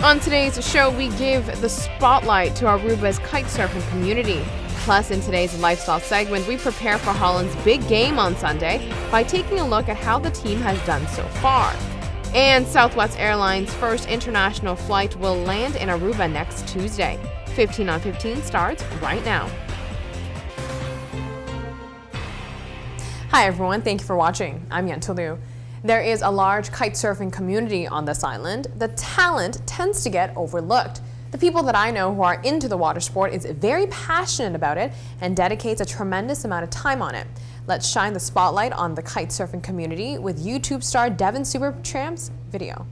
On today's show, we give the spotlight to Aruba's kitesurfing community. Plus, in today's lifestyle segment, we prepare for Holland's big game on Sunday by taking a look at how the team has done so far. And Southwest Airlines' first international flight will land in Aruba next Tuesday. 15 on 15 starts right now. Hi everyone, thank you for watching. I'm Yentl Lieuw. There is a large kitesurfing community on this island. The talent tends to get overlooked. The people that I know who are into the water sport is very passionate about it and dedicates a tremendous amount of time on it. Let's shine the spotlight on the kitesurfing community with YouTube star Devin Supertramp's video.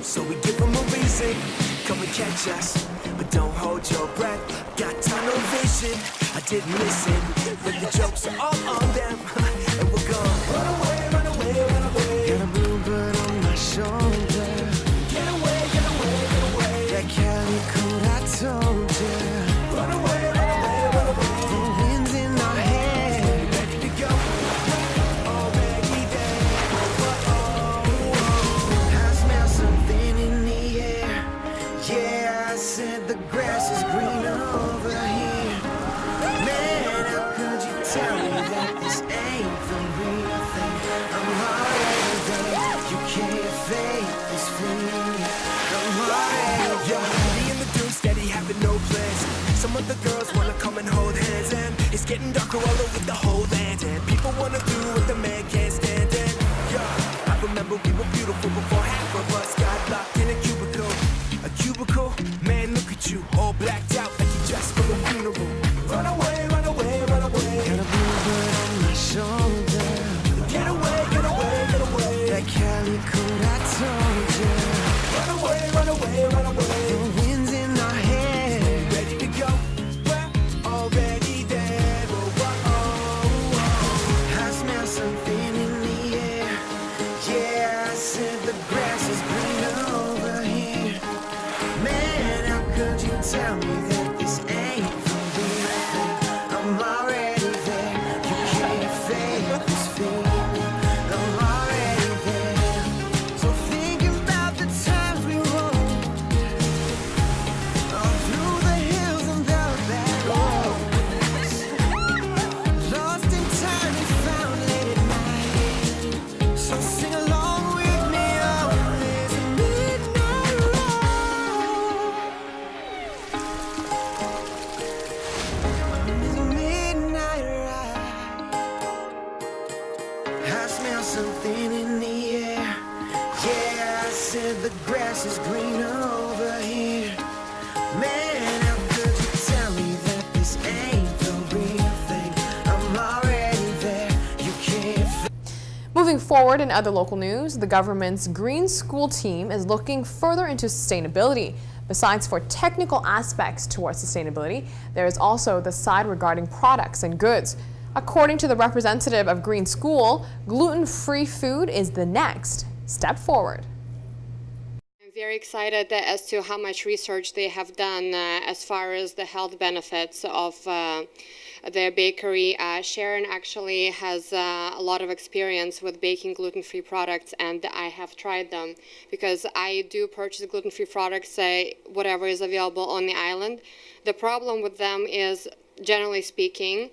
So we give them a reason, come and catch us, but don't hold your breath. Got tunnel vision, I didn't listen, but the jokes are all on them, and we're gone. Run away, run away, run away. Got a bluebird on my shoulder. Get away, get away, get away. That calico I told you. Run away, run away, run away. The wind's in our head, ready to go. Already there. I smell something in the air. Yeah, I said the grass is greener over here. Man, how could you tell me that this ain't the real thing? I'm already there. You can't fake this feeling. I'm already there. Steady in the dude, steady having no plans. Some of the girls wanna come and hold hands, and it's getting darker all over the whole land. And people wanna do what the man can't stand. And yeah, I remember we were beautiful before half of us got locked in a cubicle. A cubicle, man, look at you, all blacked out like you just from a funeral. Run away, run away, run away. Got a bluebird on my shoulder. Get away, get away, get away. That calico I told you. Run away, run away, run away. The wind's in our head, ready to go. We're already there. Oh, oh, oh, oh. I smell something in the air. Yeah, I said the grass is greener over here. Man, how could you tell me that this ain't the real thing? I'm already there. You can't fake this feeling. I'm already there. So think about the times we rolled all through the hills and the back roads. Lost in time and found late at night. So sing along with me on this midnight ride. This midnight ride. I smell something in the air. Yeah, I said the grass is greener over here. Man, how could you tell me that this ain't the real thing? I'm already there. You can't. Moving forward in other local news, the government's Green School team is looking further into sustainability. Besides for technical aspects towards sustainability, there is also the side regarding products and goods. According to the representative of Green School, gluten-free food is the next step forward. I'm very excited as to how much research they have done as far as the health benefits of their bakery. Sharon actually has a lot of experience with baking gluten-free products, and I have tried them because I do purchase gluten-free products, whatever is available on the island. The problem with them is, generally speaking,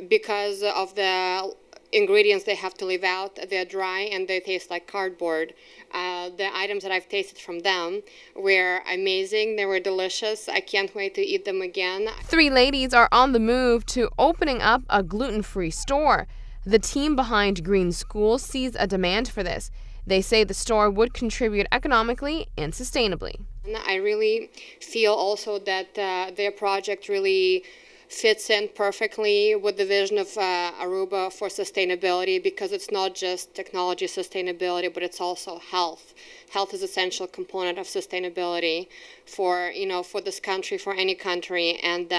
because of the ingredients they have to leave out, they're dry and they taste like cardboard. The items that I've tasted from them were amazing. They were delicious. I can't wait to eat them again. Three ladies are on the move to opening up a gluten-free store. The team behind Green School sees a demand for this. They say the store would contribute economically and sustainably. And I really feel also that their project really fits in perfectly with the vision of Aruba for sustainability, because it's not just technology sustainability, but it's also health. Health is an essential component of sustainability for this country, for any country. And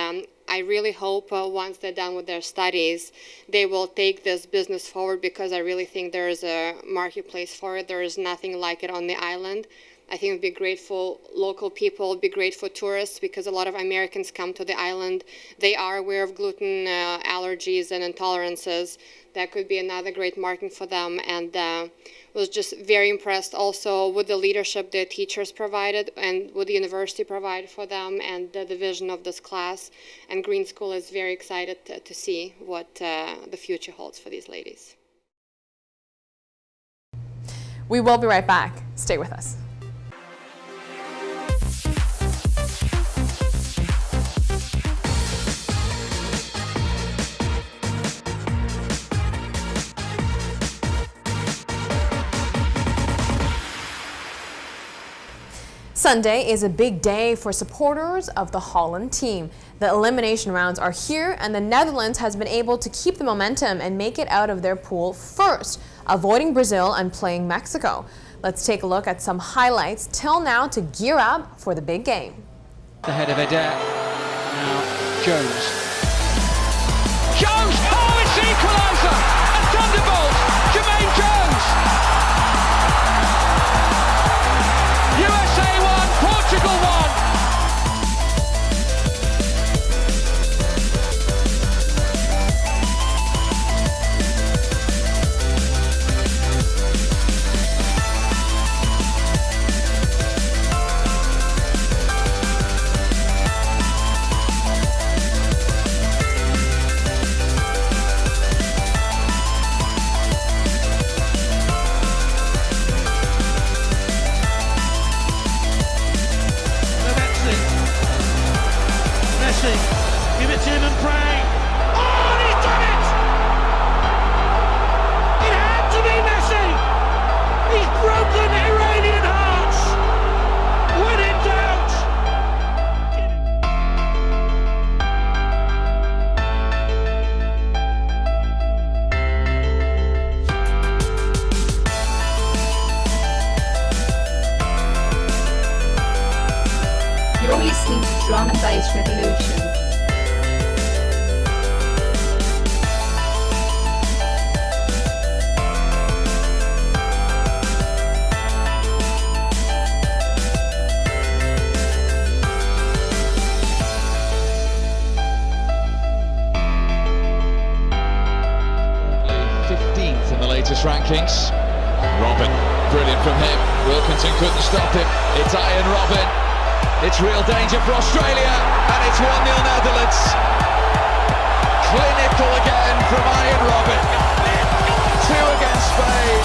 I really hope once they're done with their studies, they will take this business forward, because I really think there is a marketplace for it. There is nothing like it on the island. I think it would be great for local people, it would be great for tourists, because a lot of Americans come to the island. They are aware of gluten allergies and intolerances. That could be another great marketing for them. And was just very impressed also with the leadership the teachers provided and what the university provided for them, and the vision of this class. And Green School is very excited to see what the future holds for these ladies. We will be right back. Stay with us. Sunday is a big day for supporters of the Holland team. The elimination rounds are here, and the Netherlands has been able to keep the momentum and make it out of their pool first, avoiding Brazil and playing Mexico. Let's take a look at some highlights till now to gear up for the big game. The head of Adair. Now Jones. Jones! Oh, it's the equaliser! A thunderbolt! Jermaine Jones! USA 1, Portugal 1. Give it to him and pray. Oh, and he's done it! It had to be Messi! He's broken Iranian hearts! When in doubt! You're listening to Drum and Bass Revolution. Rankings. Robin, brilliant from him. Wilkinson couldn't stop him. It's Ian Robin. It's real danger for Australia, and it's 1-0 Netherlands. Clinical again from Ian Robin. 2 against Spain.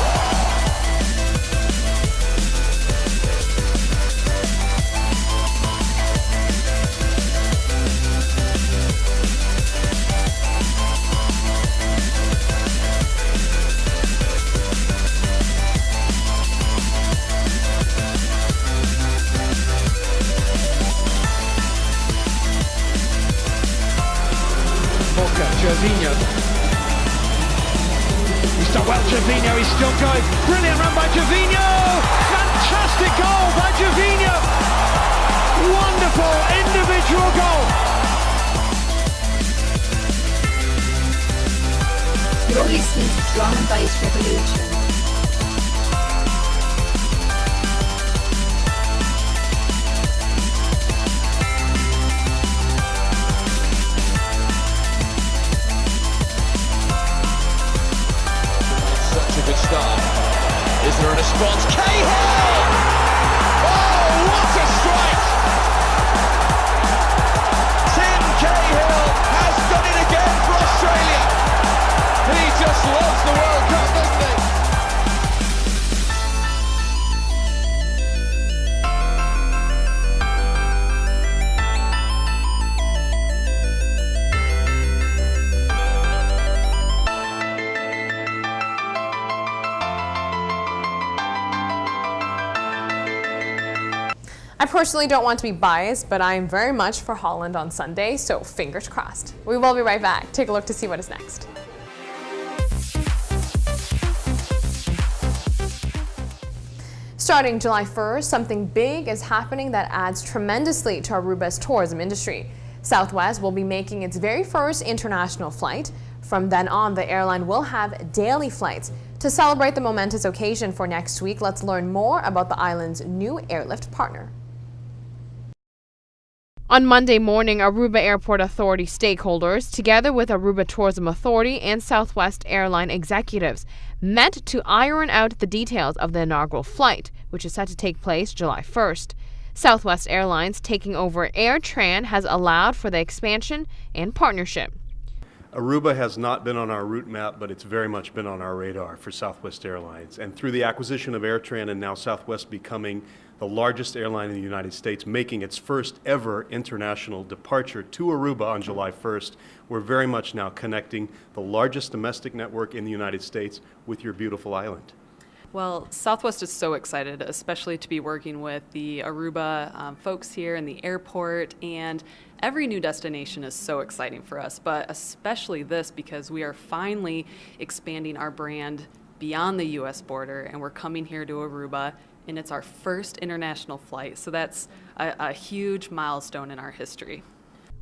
Gervinho. He's done well, Gervinho, he's still going. Brilliant run by Gervinho! Fantastic goal by Gervinho! Wonderful individual goal! You're listening to Drum and Bass Revolution. Is there a response? Cahill! Oh, what a strike! Tim Cahill has done it again for Australia. He just loves the World Cup, doesn't he? I personally don't want to be biased, but I am very much for Holland on Sunday, so fingers crossed. We will be right back. Take a look to see what is next. Starting July 1st, something big is happening that adds tremendously to Aruba's tourism industry. Southwest will be making its very first international flight. From then on, the airline will have daily flights. To To celebrate the momentous occasion for next week, let's learn more about the island's new airlift partner. On Monday morning, Aruba Airport Authority stakeholders, together with Aruba Tourism Authority and Southwest Airline executives, met to iron out the details of the inaugural flight, which is set to take place July 1st. Southwest Airlines taking over AirTran has allowed for the expansion and partnership. Aruba has not been on our route map, but it's very much been on our radar for Southwest Airlines. And through the acquisition of AirTran and now Southwest becoming the largest airline in the United States, making its first ever international departure to Aruba on July 1st, we're very much now connecting the largest domestic network in the United States with your beautiful island. Well, Southwest is so excited, especially to be working with the Aruba folks here in the airport, and every new destination is so exciting for us, but especially this because we are finally expanding our brand beyond the U.S. border, and we're coming here to Aruba, and it's our first international flight, so that's a huge milestone in our history.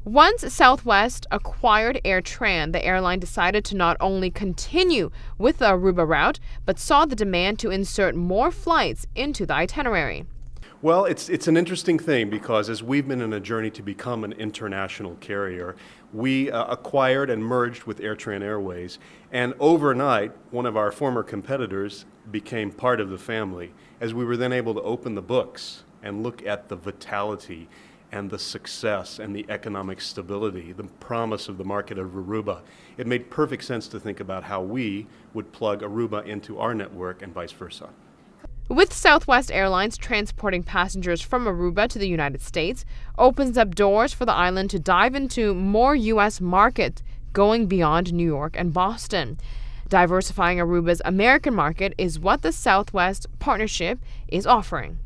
Once Southwest acquired AirTran, the airline decided to not only continue with the Aruba route, but saw the demand to insert more flights into the itinerary. Well, it's an interesting thing because as we've been in a journey to become an international carrier, we acquired and merged with AirTran Airways, and overnight, one of our former competitors became part of the family, as we were then able to open the books and look at the vitality and the success and the economic stability, the promise of the market of Aruba. It made perfect sense to think about how we would plug Aruba into our network and vice versa. With Southwest Airlines transporting passengers from Aruba to the United States, opens up doors for the island to dive into more U.S. markets, going beyond New York and Boston. Diversifying Aruba's American market is what the Southwest partnership is offering.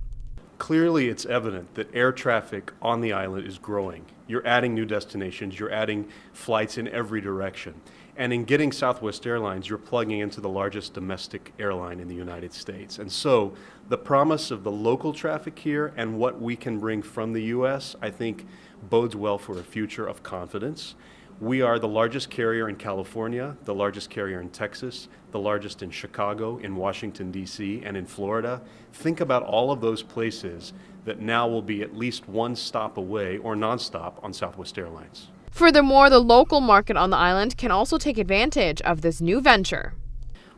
Clearly, it's evident that air traffic on the island is growing. You're adding new destinations, you're adding flights in every direction. And in getting Southwest Airlines, you're plugging into the largest domestic airline in the United States. And so the promise of the local traffic here and what we can bring from the U.S., I think, bodes well for a future of confidence. We are the largest carrier in California, the largest carrier in Texas, the largest in Chicago, in Washington, D.C., and in Florida. Think about all of those places that now will be at least one stop away or nonstop on Southwest Airlines. Furthermore, the local market on the island can also take advantage of this new venture.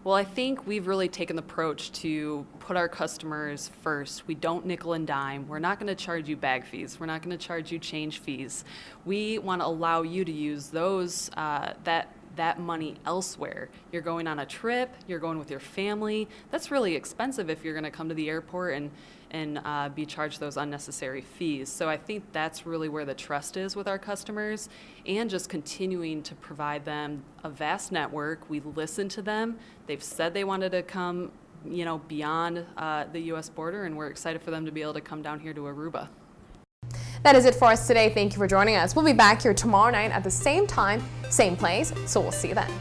Well, I think we've really taken the approach to put our customers first. We don't nickel and dime. We're not going to charge you bag fees. We're not going to charge you change fees. We want to allow you to use those that money elsewhere. You're going on a trip, you're going with your family. That's really expensive if you're going to come to the airport and be charged those unnecessary fees. So I think that's really where the trust is with our customers, and just continuing to provide them a vast network. We listen to them. They've said they wanted to come, beyond the U.S. border, and we're excited for them to be able to come down here to Aruba. That is it for us today. Thank you for joining us. We'll be back here tomorrow night at the same time, same place, so we'll see you then.